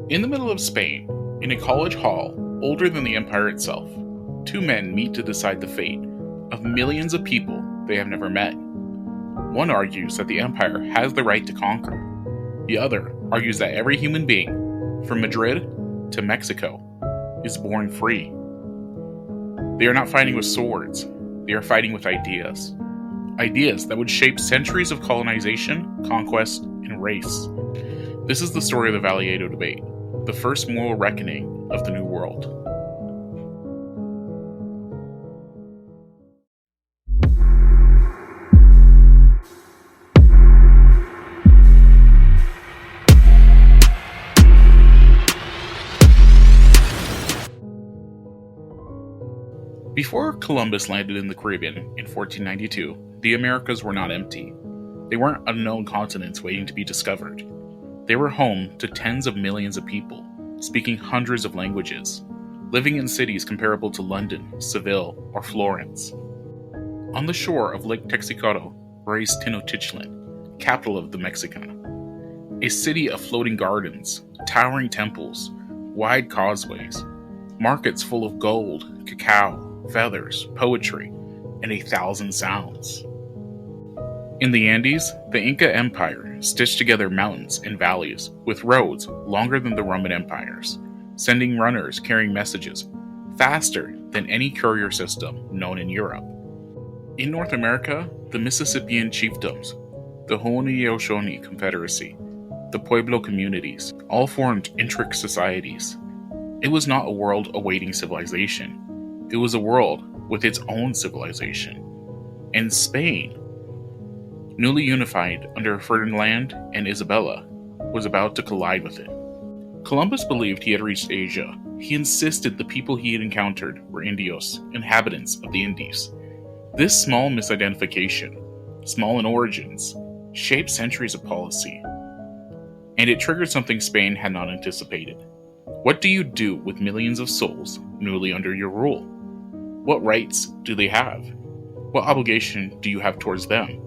In the middle of Spain, in a college hall older than the empire itself, two men meet to decide the fate of millions of people they have never met. One argues that the empire has the right to conquer. The other argues that every human being, from Madrid to Mexico, is born free. They are not fighting with swords, they are fighting with ideas. Ideas that would shape centuries of colonization, conquest, and race. This is the story of the Valladolid Debate, the first moral reckoning of the New World. Before Columbus landed in the Caribbean in 1492, the Americas were not empty. They weren't unknown continents waiting to be discovered. They were home to tens of millions of people, speaking hundreds of languages, living in cities comparable to London, Seville, or Florence. On the shore of Lake Texcoco raised Tenochtitlan, capital of the Mexicana, a city of floating gardens, towering temples, wide causeways, markets full of gold, cacao, feathers, poetry, and 1,000 sounds. In the Andes, the Inca Empire stitched together mountains and valleys with roads longer than the Roman empires, sending runners carrying messages faster than any courier system known in Europe. In North America, the Mississippian chiefdoms, the Haudenosaunee Confederacy, the Pueblo communities, all formed intricate societies. It was not a world awaiting civilization. It was a world with its own civilization. And Spain, newly unified under Ferdinand and Isabella, was about to collide with it. Columbus believed he had reached Asia. He insisted the people he had encountered were Indios, inhabitants of the Indies. This small misidentification, small in origins, shaped centuries of policy. And it triggered something Spain had not anticipated. What do you do with millions of souls newly under your rule? What rights do they have? What obligation do you have towards them?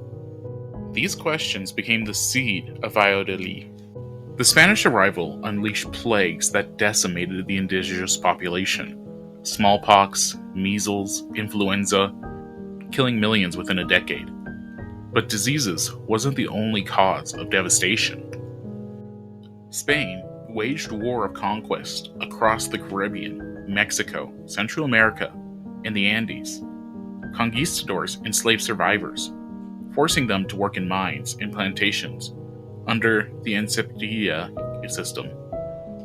These questions became the seed of Valladolid. The Spanish arrival unleashed plagues that decimated the indigenous population. Smallpox, measles, influenza, killing millions within a decade. But diseases wasn't the only cause of devastation. Spain waged a war of conquest across the Caribbean, Mexico, Central America, and the Andes. Conquistadors enslaved survivors, forcing them to work in mines and plantations under the enslavement system,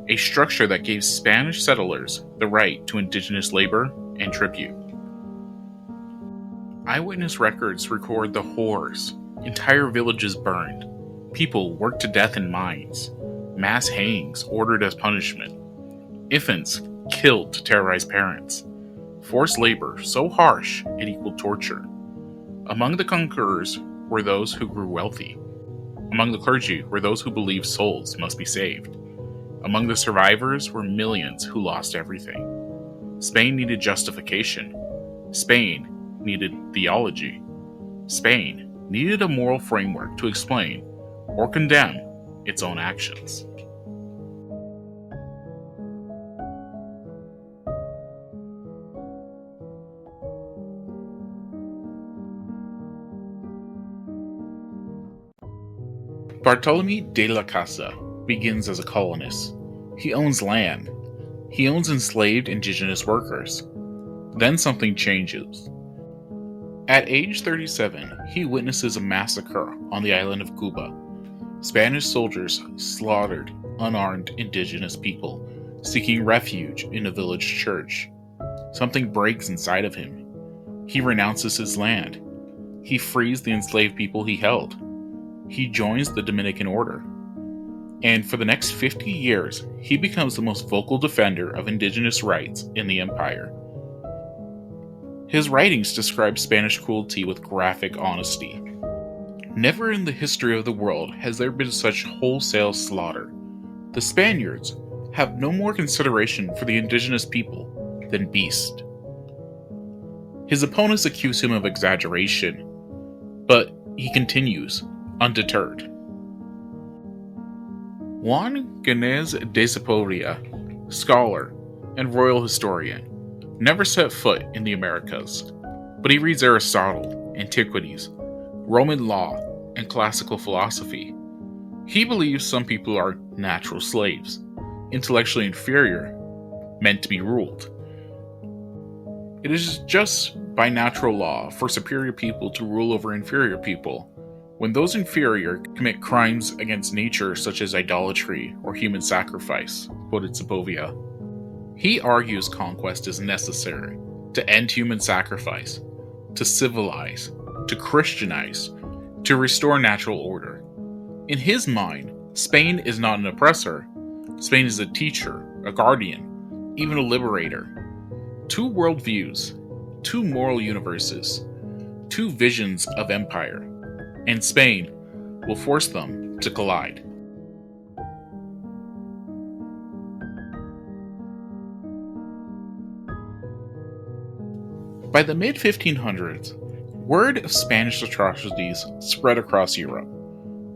a structure that gave Spanish settlers the right to indigenous labor and tribute. Eyewitness records record the horrors. Entire villages burned. People worked to death in mines. Mass hangings ordered as punishment. Infants killed to terrorize parents. Forced labor so harsh it equaled torture. Among the conquerors were those who grew wealthy. Among the clergy were those who believed souls must be saved. Among the survivors were millions who lost everything. Spain needed justification. Spain needed theology. Spain needed a moral framework to explain or condemn its own actions. Bartolomé de la Casa begins as a colonist. He owns land. He owns enslaved indigenous workers. Then something changes. At age 37, he witnesses a massacre on the island of Cuba. Spanish soldiers slaughtered unarmed indigenous people seeking refuge in a village church. Something breaks inside of him. He renounces his land. He frees the enslaved people he held. He joins the Dominican order. And for the next 50 years, he becomes the most vocal defender of indigenous rights in the empire. His writings describe Spanish cruelty with graphic honesty. Never in the history of the world has there been such wholesale slaughter. The Spaniards have no more consideration for the indigenous people than beasts. His opponents accuse him of exaggeration, but he continues, undeterred. Juan Gánez de Segovia, scholar and royal historian, never set foot in the Americas, but he reads Aristotle, antiquities, Roman law, and classical philosophy. He believes some people are natural slaves, intellectually inferior, meant to be ruled. It is just by natural law for superior people to rule over inferior people, when those inferior commit crimes against nature such as idolatry or human sacrifice, quoted Segovia. He argues conquest is necessary to end human sacrifice, to civilize, to Christianize, to restore natural order. In his mind, Spain is not an oppressor. Spain is a teacher, a guardian, even a liberator. Two worldviews, two moral universes, two visions of empire, and Spain will force them to collide. By the mid-1500s, word of Spanish atrocities spread across Europe.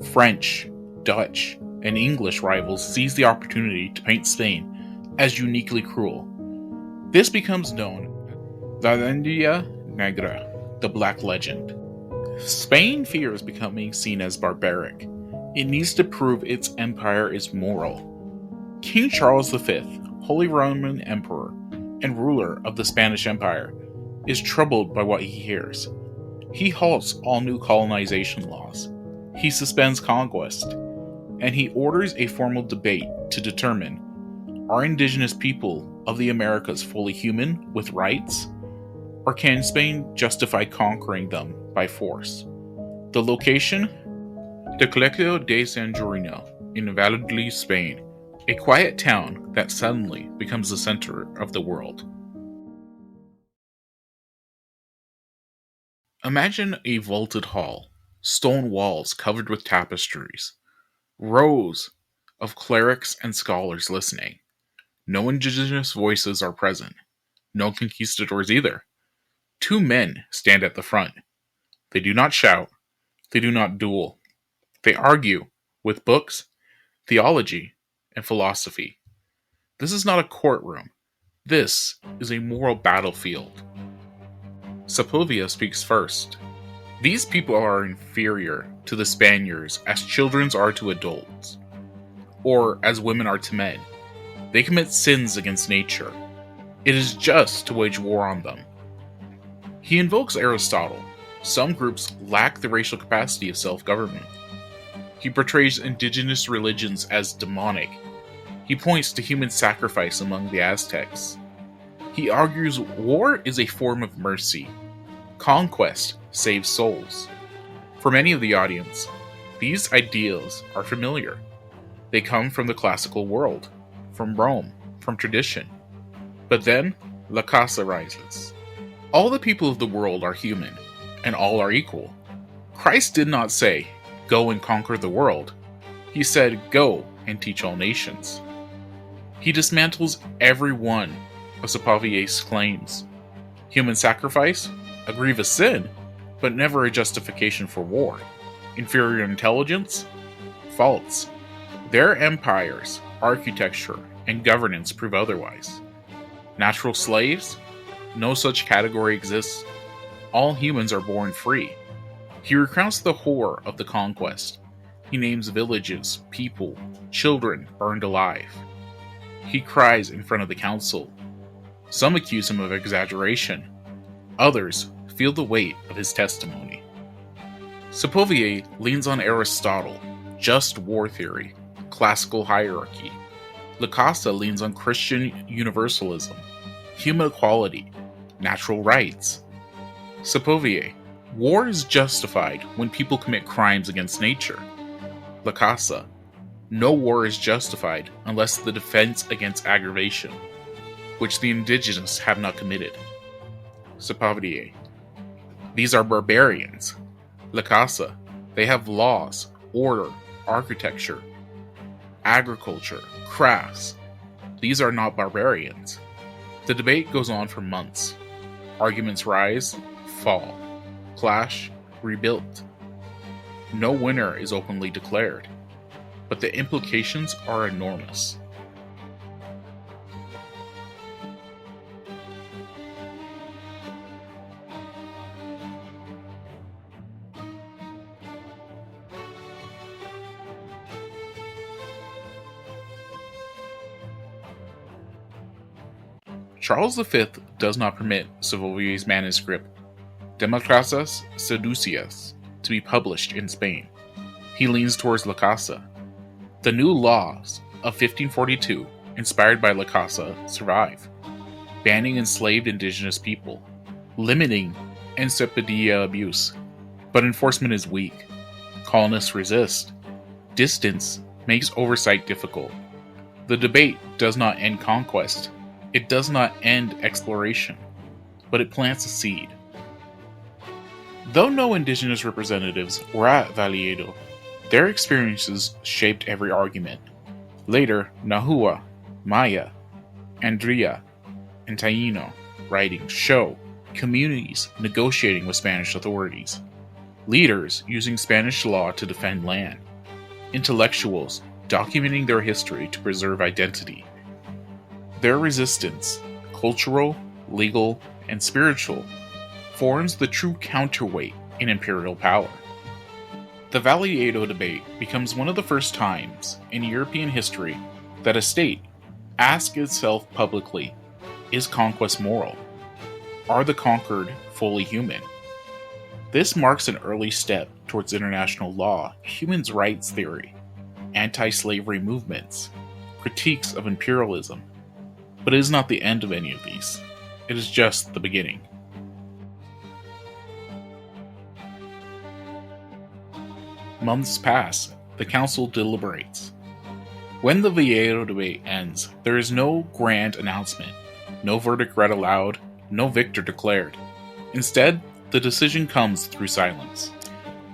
French, Dutch, and English rivals seized the opportunity to paint Spain as uniquely cruel. This becomes known as La Leyenda Negra, the Black Legend. Spain fears becoming seen as barbaric. It needs to prove its empire is moral. King Charles V, Holy Roman Emperor and ruler of the Spanish Empire, is troubled by what he hears. He halts all new colonization laws. He suspends conquest, and he orders a formal debate to determine, are indigenous people of the Americas fully human with rights? Or can Spain justify conquering them by force? The location? The Colegio de San Jorino in Valladolid, Spain, a quiet town that suddenly becomes the center of the world. Imagine a vaulted hall, stone walls covered with tapestries, rows of clerics and scholars listening. No indigenous voices are present, no conquistadors either. Two men stand at the front. They do not shout, they do not duel. They argue with books, theology, and philosophy. This is not a courtroom. This is a moral battlefield. Segovia speaks first. These people are inferior to the Spaniards as children are to adults, or as women are to men. They commit sins against nature. It is just to wage war on them. He invokes Aristotle. Some groups lack the racial capacity of self-government. He portrays indigenous religions as demonic. He points to human sacrifice among the Aztecs. He argues war is a form of mercy. Conquest saves souls. For many of the audience, these ideals are familiar. They come from the classical world, from Rome, from tradition. But then, La Casa rises. All the people of the world are human, and all are equal. Christ did not say, "Go and conquer the world." He said, "Go and teach all nations." He dismantles every one of Segovvia's claims. Human sacrifice? A grievous sin, but never a justification for war. Inferior intelligence? False. Their empires, architecture, and governance prove otherwise. Natural slaves? No such category exists. All humans are born free. He recounts the horror of the conquest. He names villages, people, children burned alive. He cries in front of the council. Some accuse him of exaggeration. Others feel the weight of his testimony. Segovia leans on Aristotle, just war theory, classical hierarchy. La Casa leans on Christian universalism, human equality, natural rights. Segovia, war is justified when people commit crimes against nature. La Casa, no war is justified unless the defense against aggravation, which the indigenous have not committed. Segovia, these are barbarians. La Casa, they have laws, order, architecture, agriculture, crafts. These are not barbarians. The debate goes on for months. Arguments rise, fall, clash, rebuilt. No winner is openly declared. but the implications are enormous. Charles V does not permit Savolier's manuscript Democracias Seducias to be published in Spain. He leans towards La Casa. The new laws of 1542, inspired by La Casa, survive, banning enslaved indigenous people, limiting encephalia abuse, but enforcement is weak. Colonists resist. Distance makes oversight difficult. The debate does not end conquest. It does not end exploration, but it plants a seed. Though no indigenous representatives were at Valladolid, their experiences shaped every argument. Later, Nahua, Maya, Andrea, and Taino writings show communities negotiating with Spanish authorities, leaders using Spanish law to defend land, intellectuals documenting their history to preserve identity. Their resistance, cultural, legal, and spiritual, forms the true counterweight in imperial power. The Valladolid Debate becomes one of the first times in European history that a state asks itself publicly, is conquest moral? Are the conquered fully human? This marks an early step towards international law, human rights theory, anti-slavery movements, critiques of imperialism. But it is not the end of any of these. It is just the beginning. Months pass. The council deliberates. When the Valladolid Debate ends, there is no grand announcement, no verdict read aloud, no victor declared. Instead, the decision comes through silence.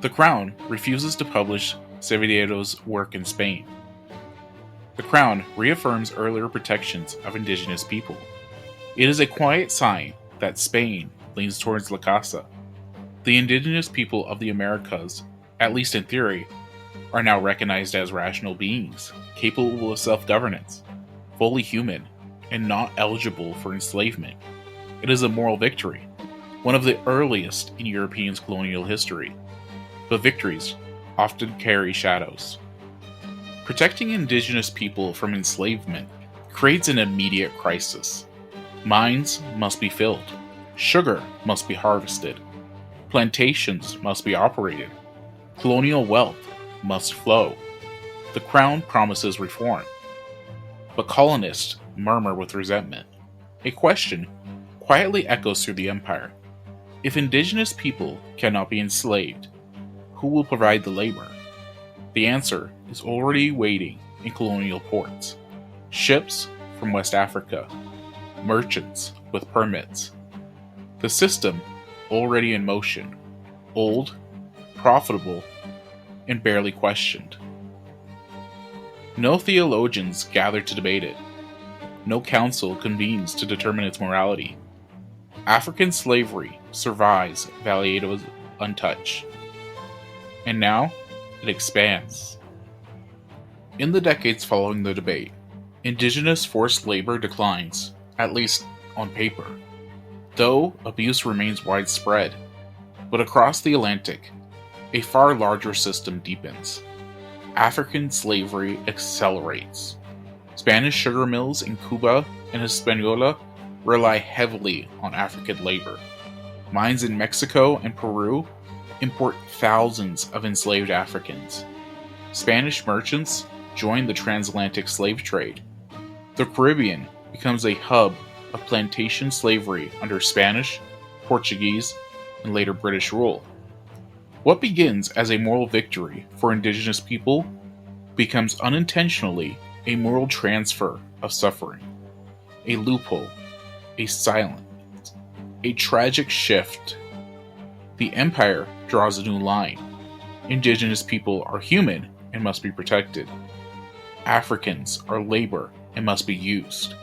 The Crown refuses to publish Savolier's work in Spain. The Crown reaffirms earlier protections of indigenous people. It is a quiet sign that Spain leans towards La Casa. The indigenous people of the Americas, at least in theory, are now recognized as rational beings, capable of self-governance, fully human, and not eligible for enslavement. It is a moral victory, one of the earliest in European colonial history. But victories often carry shadows. Protecting indigenous people from enslavement creates an immediate crisis. Mines must be filled. Sugar must be harvested. Plantations must be operated. Colonial wealth must flow. The Crown promises reform. But colonists murmur with resentment. A question quietly echoes through the empire. If indigenous people cannot be enslaved, who will provide the labor? The answer is already waiting in colonial ports. Ships from West Africa, merchants with permits. The system already in motion, old, profitable, and barely questioned. No theologians gather to debate it. No council convenes to determine its morality. African slavery survives Valladolid untouched. And now, it expands. In the decades following the debate, indigenous forced labor declines, at least on paper, though abuse remains widespread. But across the Atlantic, a far larger system deepens. African slavery accelerates. Spanish sugar mills in Cuba and Hispaniola rely heavily on African labor. Mines in Mexico and Peru import thousands of enslaved Africans. Spanish merchants join the transatlantic slave trade. The Caribbean becomes a hub of plantation slavery under Spanish, Portuguese, and later British rule. What begins as a moral victory for indigenous people becomes unintentionally a moral transfer of suffering, a loophole, a silence, a tragic shift. The empire draws a new line. Indigenous people are human and must be protected. Africans are labor and must be used.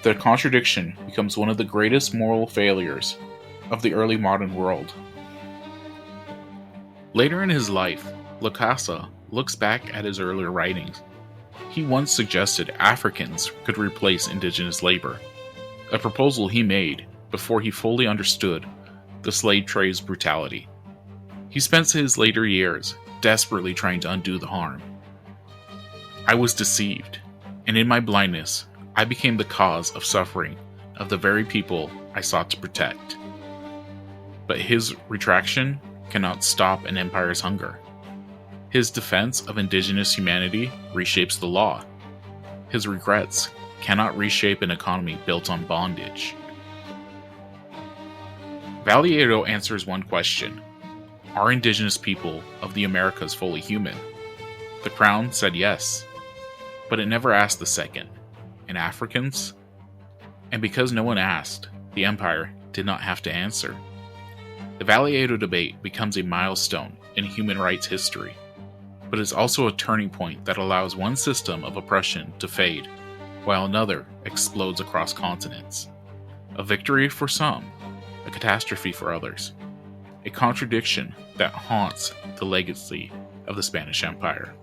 The contradiction becomes one of the greatest moral failures of the early modern world. Later in his life, Lacasa looks back at his earlier writings. He once suggested Africans could replace indigenous labor, a proposal he made before he fully understood the slave trade's brutality. He spent his later years desperately trying to undo the harm. I was deceived, and in my blindness, I became the cause of suffering of the very people I sought to protect. But his retraction cannot stop an empire's hunger. His defense of indigenous humanity reshapes the law. His regrets cannot reshape an economy built on bondage. Valladolid answers one question: are indigenous people of the Americas fully human? The Crown said yes, but it never asked the second: and Africans? And because no one asked, the empire did not have to answer. The Valladolid Debate becomes a milestone in human rights history, but is also a turning point that allows one system of oppression to fade, while another explodes across continents. A victory for some, a catastrophe for others. A contradiction that haunts the legacy of the Spanish Empire.